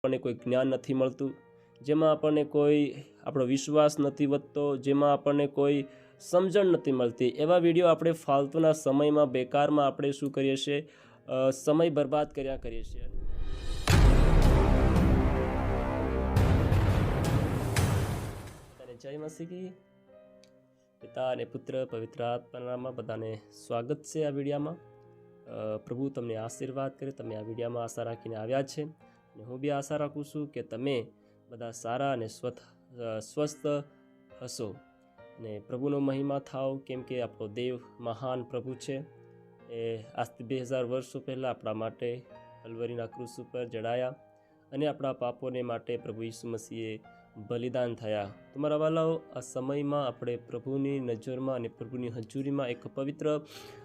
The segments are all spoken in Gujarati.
આપણને કોઈ જ્ઞાન નથી મળતું, જેમાં આપણને કોઈ આપણો વિશ્વાસ નથી વધતો, જેમાં આપણને કોઈ સમજણ નથી મળતી, એવા વિડીયો આપણે ફાલતુના સમયમાં બેકારમાં આપણે શું કરીએ છીએ, સમય બરબાદ કર્યા કરીએ છીએ. જય મસીહ. પિતા અને પુત્ર પવિત્ર આત્માનામાં બધાને સ્વાગત છે આ વિડીયામાં. પ્રભુ તમને આશીર્વાદ કરે. તમે આ વિડીયામાં આશા રાખીને આવ્યા છે, અને હું બી આશા રાખું છું કે તમે બધા સારા અને સ્વસ્થ હશો, અને પ્રભુનો મહિમા થાવ, કેમ કે આપણો દેવ મહાન પ્રભુ છે. એ આજથી 2000 વર્ષો પહેલાં આપણા માટે કલ્વરીના ક્રૂસ ઉપર જડાયા, અને આપણા પાપોને માટે પ્રભુ ઈસુ મસીહે બલિદાન થયા. તમારા વાલાઓ, આ સમયમાં આપણે પ્રભુની નજરમાં અને પ્રભુની હજુરીમાં એક પવિત્ર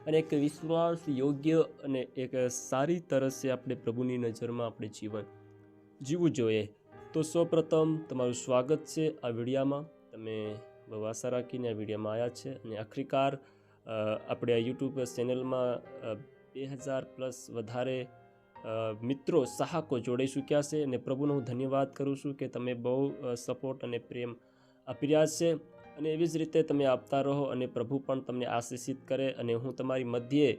અને એક વિશ્વાસ યોગ્ય અને એક સારી તરસે આપણે પ્રભુની નજરમાં આપણે જીવન જીવવું જોઈએ. તો સૌપ્રથમ તમારું સ્વાગત છે આ વિડીયામાં. તમે બહુ આશા રાખીને આ વિડીયામાં આવ્યા છે, અને આખરીકાર આપણે આ યુટ્યુબ ચેનલમાં 2000+ વધારે મિત્રો સહાકો જોડાઈ ચૂક્યા છે, અને પ્રભુનો હું ધન્યવાદ કરું છું કે તમે બહુ સપોર્ટ અને પ્રેમ આપી રહ્યા છે, અને એવી જ રીતે તમે આપતા રહો, અને પ્રભુ પણ તમને આશીષિત કરે. અને હું તમારી મધ્યે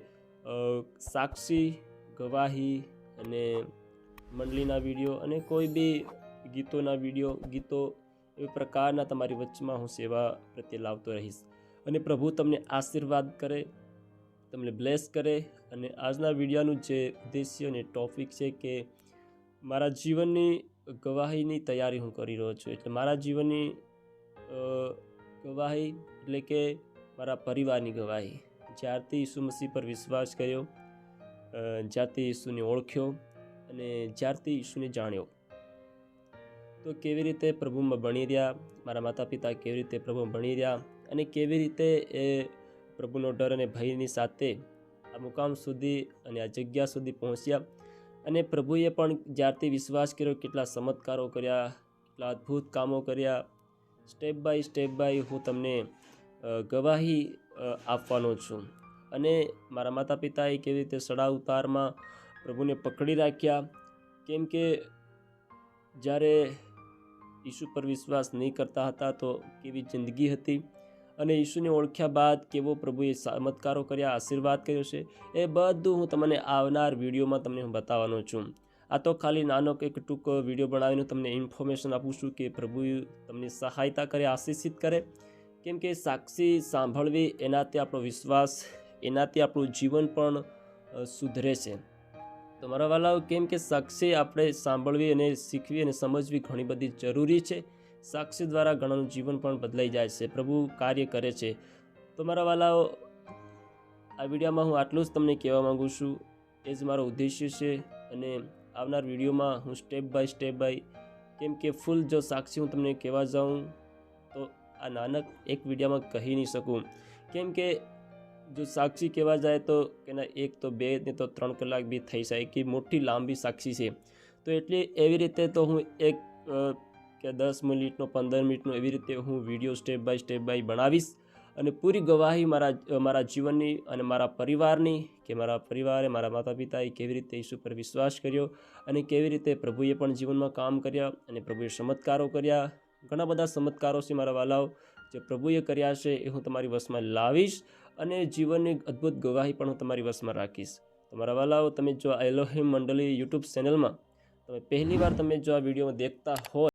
સાક્ષી, ગવાહી અને મંડળીના વિડીયો અને કોઈ બી ગીતોના ગીતો એ પ્રકારના તમારી વચ્ચેમાં હું સેવા પ્રત્યે લાવતો રહીશ. અને પ્રભુ તમને આશીર્વાદ કરે, તમને બ્લેસ કરે. અને આજના વિડીયોનું જે ઉદ્દેશ્ય અને ટોપિક છે કે મારા જીવનની ગવાહીની તૈયારી હું કરી રહ્યો છું. એટલે મારા જીવનની ગવાહી એટલે કે મારા પરિવારની ગવાહી. જ્યારથી ઈસુ મસીહ પર વિશ્વાસ કર્યો, જ્યારથી ઈસુને ઓળખ્યો, અને જ્યારથી ઈસુને જાણ્યો, તો કેવી રીતે પ્રભુમાં ભણી રહ્યા, મારા માતા પિતા કેવી રીતે પ્રભુમાં ભણી રહ્યા, અને કેવી રીતે એ પ્રભુનો ડર અને ભયની સાથે આ મુકામ સુધી અને આ જગ્યા સુધી પહોંચ્યા. અને પ્રભુએ પણ જ્યારથી વિશ્વાસ કર્યો, કેટલા ચમત્કારો કર્યા, કેટલા અદ્ભુત કામો કર્યા. સ્ટેપ બાય હું તમને ગવાહી આપવાનો છું. અને મારા માતા પિતાએ કેવી રીતે ચડાવ ઉતારમાં પ્રભુને પકડી રાખ્યા, કેમ કે જ્યારે ઈસુ પર વિશ્વાસ નહીં કરતા હતા તો કેવી જિંદગી હતી, અને ઈસુને ઓળખ્યા બાદ કેવો પ્રભુએ ચમત્કારો કર્યા, આશીર્વાદ કર્યો છે, એ બધું હું તમને આવનાર વિડીયોમાં તમને હું બતાવવાનો છું. આ તો ખાલી નાનો એક ટૂંકો વિડીયો બનાવીને તમને ઇન્ફોર્મેશન આપું છું કે પ્રભુ તમને સહાયતા કરે, આશીષિત કરે. કેમ કે સાક્ષી સાંભળવી, એનાથી આપણો વિશ્વાસ, એનાથી આપણું જીવન પણ સુધરે છે. તો મારા વાલાઓ, કેમ કે સાક્ષી આપણે સાંભળવી અને શીખવી અને સમજવી ઘણી બધી જરૂરી છે. સાક્ષી દ્વારા ઘણાનું જીવન પણ બદલાઈ જાય છે, પ્રભુ કાર્ય કરે છે. તો મારા વાલાઓ, આ વિડીયોમાં હું આટલું જ તમને કહેવા માગું છું. એ જ મારો ઉદ્દેશ્ય છે. અને આવનાર વિડીયોમાં હું સ્ટેપ બાય, કેમ કે ફૂલ જો સાક્ષી હું તમને કહેવા જાઉં તો આ નાનક એક વિડીયોમાં કહી નહીં શકું. કેમ કે જો સાક્ષી કહેવા જાય તો એના 1 તો 2 ને તો 3 કલાક બી થઈ જાય, કે મોટી લાંબી સાક્ષી છે. તો એટલે એવી રીતે તો હું એક કે 10 મિનિટનો 15 મિનિટનો એવી રીતે હું વિડીયો સ્ટેપ બાય બનાવીશ, અને પૂરી ગવાહી મારા જીવનની અને મારા પરિવારની, કે મારા પરિવારે, મારા માતા પિતાએ કેવી રીતે ઈસુ પર વિશ્વાસ કર્યો, અને કેવી રીતે પ્રભુએ પણ જીવનમાં કામ કર્યા, અને પ્રભુએ ચમત્કારો કર્યા. ઘણા બધા ચમત્કારો છે મારા વાલાઓ જે પ્રભુએ કર્યા છે, એ હું તમારી વશમાં લાવીશ, અને જીવનની અદ્ભુત ગવાહી પણ હું તમારી વશમાં રાખીશ. તમારા વાલાઓ, તમે જો એલોહિમ મંડળી યુટ્યુબ ચેનલમાં તમે પહેલી વાર તમે જો આ વિડીયો દેખતા હોય